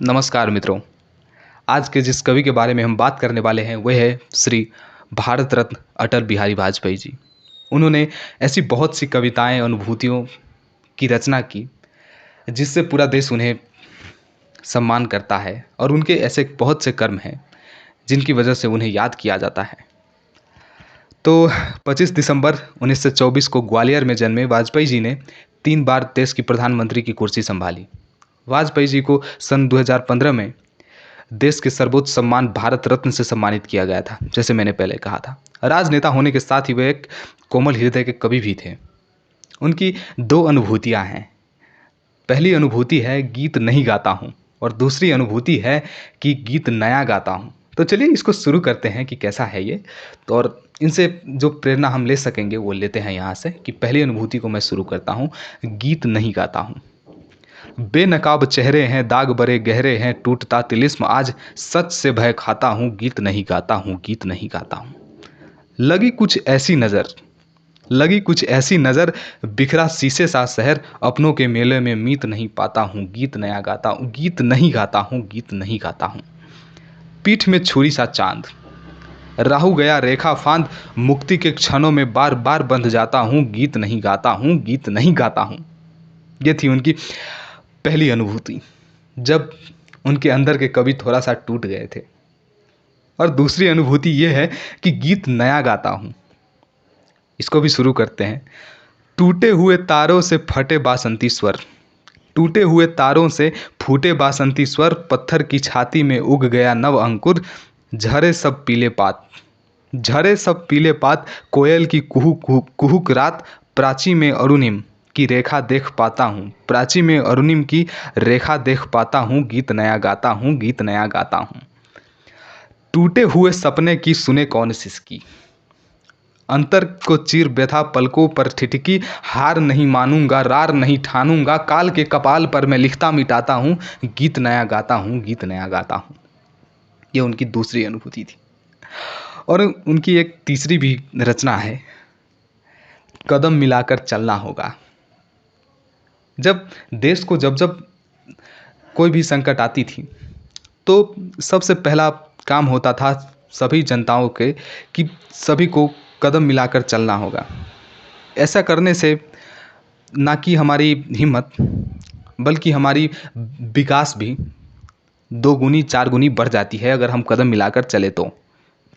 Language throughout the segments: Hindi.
नमस्कार मित्रों। आज के जिस कवि के बारे में हम बात करने वाले हैं वह है श्री भारत रत्न अटल बिहारी वाजपेयी जी। उन्होंने ऐसी बहुत सी कविताएं अनुभूतियों की रचना की जिससे पूरा देश उन्हें सम्मान करता है और उनके ऐसे बहुत से कर्म हैं जिनकी वजह से उन्हें याद किया जाता है। तो 25 दिसंबर 1924 को ग्वालियर में जन्मे वाजपेयी जी ने 3 बार देश की प्रधानमंत्री की कुर्सी संभाली। वाजपेयी जी को सन 2015 में देश के सर्वोच्च सम्मान भारत रत्न से सम्मानित किया गया था। जैसे मैंने पहले कहा था, राजनेता होने के साथ ही वे एक कोमल हृदय के कवि भी थे। उनकी 2 अनुभूतियां हैं। पहली अनुभूति है गीत नहीं गाता हूँ और दूसरी अनुभूति है कि गीत नया गाता हूँ। तो चलिए इसको शुरू करते हैं कि कैसा है ये, तो और इनसे जो प्रेरणा हम ले सकेंगे वो लेते हैं यहाँ से कि पहली अनुभूति को मैं शुरू करता हूँ। गीत नहीं गाता हूँ। बेनकाब चेहरे हैं, दाग बड़े गहरे हैं, टूटता तिलिस्म आज सच से भय खाता हूँ, गीत नहीं गाता हूँ, गीत नहीं गाता हूँ। लगी कुछ ऐसी नज़र, बिखरा शीशे सा शहर, अपनों के मेले में मीत नहीं पाता हूँ, गीत नया गाता हूँ, गीत नहीं गाता हूँ, गीत नहीं गाता हूँ। पीठ में छुरी सा चांद, राहु गया रेखा फांद, मुक्ति के क्षणों में बार बार बंध जाता हूँ, गीत नहीं गाता हूँ, गीत नहीं गाता हूँ। ये थी उनकी पहली अनुभूति जब उनके अंदर के कवि थोड़ा सा टूट गए थे। और दूसरी अनुभूति ये है कि गीत नया गाता हूँ। इसको भी शुरू करते हैं। टूटे हुए तारों से फटे बासंती स्वर, टूटे हुए तारों से फूटे बासंती स्वर, पत्थर की छाती में उग गया नव अंकुर, झरे सब पीले पात, कोयल की कुहुक रात, प्राची में अरुणिम की रेखा देख पाता हूँ, प्राची में अरुणिम की रेखा देख पाता हूँ, गीत नया गाता हूँ, गीत नया गाता हूँ। टूटे हुए सपने की सुने कौन सिसकी, अंतर को चीर व्यथा पलकों पर ठिठकी, हार नहीं मानूंगा, रार नहीं ठानूंगा, काल के कपाल पर मैं लिखता मिटाता हूँ, गीत नया गाता हूँ, गीत नया गाता हूँ। ये उनकी दूसरी अनुभूति थी। और उनकी एक तीसरी भी रचना है, कदम मिलाकर चलना होगा। जब देश को जब कोई भी संकट आती थी तो सबसे पहला काम होता था सभी जनताओं के कि सभी को कदम मिलाकर चलना होगा। ऐसा करने से ना कि हमारी हिम्मत बल्कि हमारी विकास भी 2 गुनी 4 गुनी बढ़ जाती है अगर हम कदम मिलाकर चले तो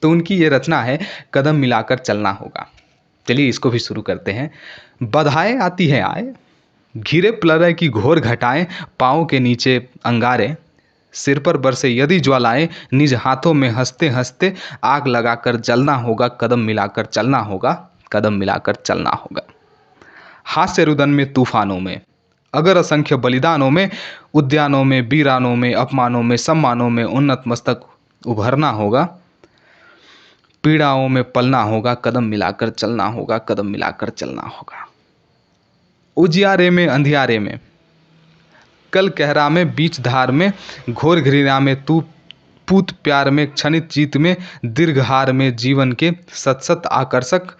उनकी ये रचना है, कदम मिलाकर चलना होगा। चलिए इसको भी शुरू करते हैं। बधाएं आती हैं आए, घिरे प्रलय की घोर घटाएं, पाँव के नीचे अंगारे, सिर पर बरसे यदि ज्वालाएं, निज हाथों में हंसते हंसते आग लगाकर जलना होगा, कदम मिलाकर चलना होगा, कदम मिलाकर चलना होगा। हास्य रुदन में तूफानों में, अगर असंख्य बलिदानों में, उद्यानों में वीरानों में, अपमानों में सम्मानों में उन्नत मस्तक उभरना होगा, पीड़ाओं में पलना होगा, कदम मिलाकर चलना होगा, कदम मिलाकर चलना होगा। उजियारे में अंधियारे में, कल कहरा में बीच धार में, घोर घृणा में तू पूत प्यार में, क्षणित जीत में दीर्घ हार में, जीवन के सतसत आकर्षक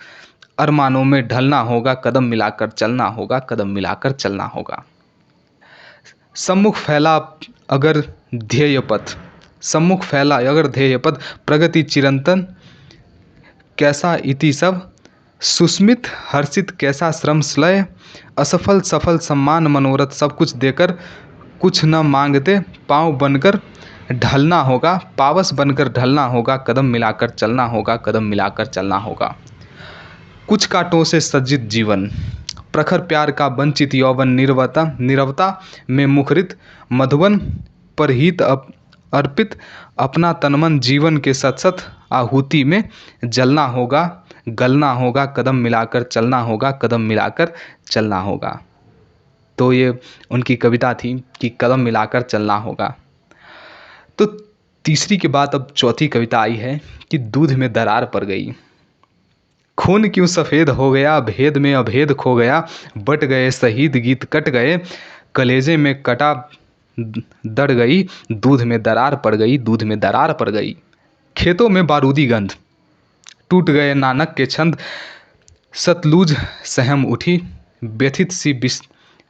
अरमानों में ढलना होगा, कदम मिलाकर चलना होगा, कदम मिलाकर चलना होगा। सम्मुख फैला अगर ध्येय पथ, प्रगति चिरंतन कैसा इति सब, सुस्मित हर्षित कैसा श्रम श्लय, असफल सफल सम्मान मनोरथ सब कुछ देकर कुछ न मांगते, पाँव बनकर ढलना होगा, पावस बनकर ढलना होगा, कदम मिलाकर चलना होगा, कदम मिलाकर चलना होगा। कुछ कांटों से सज्जित जीवन, प्रखर प्यार का वंचित यौवन, नीरवता में मुखरित मधुवन, परहित अर्पित अपना तनमन, जीवन के सतसत आहुति में जलना होगा, गलना होगा, कदम मिलाकर चलना होगा, कदम मिलाकर चलना होगा। तो ये उनकी कविता थी कि कदम मिलाकर चलना होगा। तो तीसरी के बाद अब चौथी कविता आई है कि दूध में दरार पड़ गई, खून क्यों सफ़ेद हो गया, भेद में अभेद खो गया, बट गए शहीद गीत कट गए, कलेजे में कटा दड़ गई, दूध में दरार पड़ गई, दूध में दरार पड़ गई। खेतों में बारूदी गंध, टूट गए नानक के छंद, सतलुज सहम उठी, व्यथित सी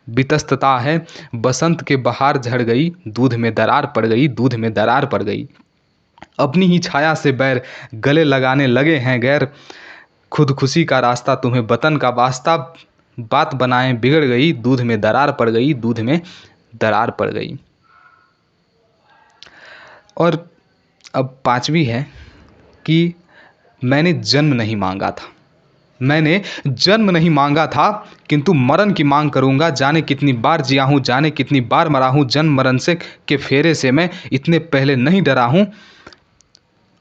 वितस्तता है बसंत के बहार झड़ गई, दूध में दरार पड़ गई, दूध में दरार पड़ गई। अपनी ही छाया से बैर गले लगाने लगे हैं गैर, खुदकुशी का रास्ता तुम्हें वतन का वास्ता, बात बनाए बिगड़ गई, दूध में दरार पड़ गई, दूध में दरार पड़ गई। और अब पांचवी है कि मैंने जन्म नहीं मांगा था, मैंने जन्म नहीं मांगा था, किंतु मरण की मांग करूंगा। जाने कितनी बार जिया हूँ, जाने कितनी बार मरा हूँ, जन्म मरण से के फेरे से मैं इतने पहले नहीं डरा हूँ।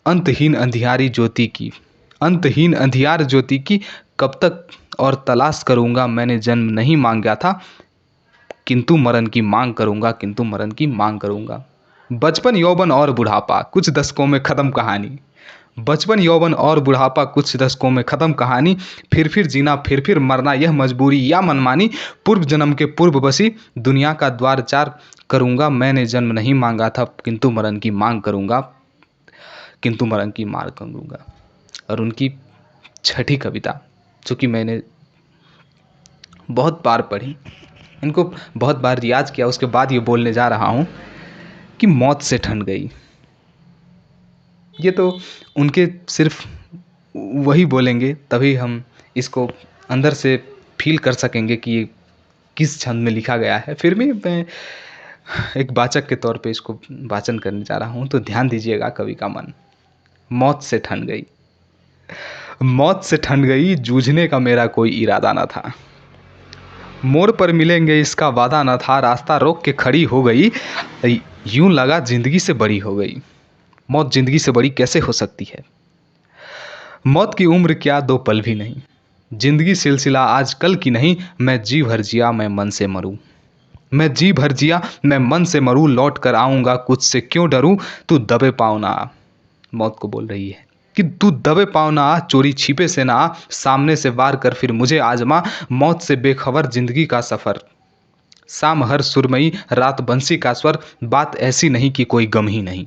अंतहीन अंधियारी ज्योति की, अंतहीन अंधियार ज्योति की कब तक और तलाश करूंगा। मैंने जन्म नहीं मांगा था, किंतु मरण की मांग करूंगा, किंतु मरण की मांग करूंगा। बचपन यौवन और बुढ़ापा कुछ दशकों में ख़त्म कहानी, बचपन यौवन और बुढ़ापा कुछ दशकों में ख़त्म कहानी, फिर जीना फिर मरना यह मजबूरी या मनमानी, पूर्व जन्म के पूर्व बसी दुनिया का द्वार चार करूंगा। मैंने जन्म नहीं मांगा था, किंतु मरण की मांग करूंगा, किंतु मरण की मांग करूंगा। और उनकी छठी कविता, जो कि मैंने बहुत बार पढ़ी, इनको बहुत बार रियाज किया, उसके बाद ये बोलने जा रहा हूँ कि मौत से ठंड गई। ये तो उनके सिर्फ वही बोलेंगे तभी हम इसको अंदर से फील कर सकेंगे कि ये किस छंद में लिखा गया है। फिर भी मैं एक वाचक के तौर पे इसको वाचन करने जा रहा हूँ, तो ध्यान दीजिएगा कवि का मन। मौत से ठंड गई, मौत से ठंड गई, जूझने का मेरा कोई इरादा न था, मोड़ पर मिलेंगे इसका वादा न था, रास्ता रोक के खड़ी हो गई, यूं लगा जिंदगी से बड़ी हो गई। मौत जिंदगी से बड़ी कैसे हो सकती है? मौत की उम्र क्या दो पल भी नहीं, जिंदगी सिलसिला आज कल की नहीं, मैं जी भर जिया मैं मन से मरूं, मैं जी भर जिया मैं मन से मरूं, लौट कर आऊंगा कुछ से क्यों डरूं, तू दबे पाँव ना आ। मौत को बोल रही है कि तू दबे पाँव ना आ, चोरी छिपे से ना आ, सामने से वार कर फिर मुझे आजमा, मौत से बेखबर जिंदगी का सफर, शाम हर सुरमई रात बंसी का स्वर, बात ऐसी नहीं कि कोई गम ही नहीं,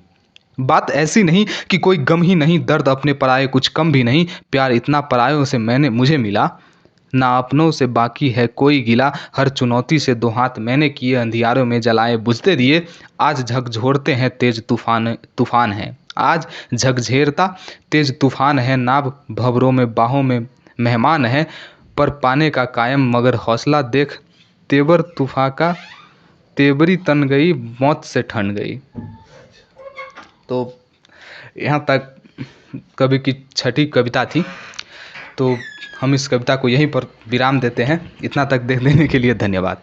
बात ऐसी नहीं कि कोई गम ही नहीं, दर्द अपने पराये कुछ कम भी नहीं, प्यार इतना परायों से मैंने मुझे मिला, ना अपनों से बाकी है कोई गिला, हर चुनौती से दो हाथ मैंने किए, अंधियारों में जलाए बुझते दिए, आज झकझोरते हैं तेज तूफान तूफान है, आज झकझेरता तेज तूफान है, नाव भंवरों में बाहों में मेहमान है, पर पाने का कायम मगर हौसला देख, तेवर तूफा का तेवरी तन गई, मौत से ठंड गई। तो यहाँ तक कवि की छठी कविता थी। तो हम इस कविता को यहीं पर विराम देते हैं। इतना तक देख लेने के लिए धन्यवाद।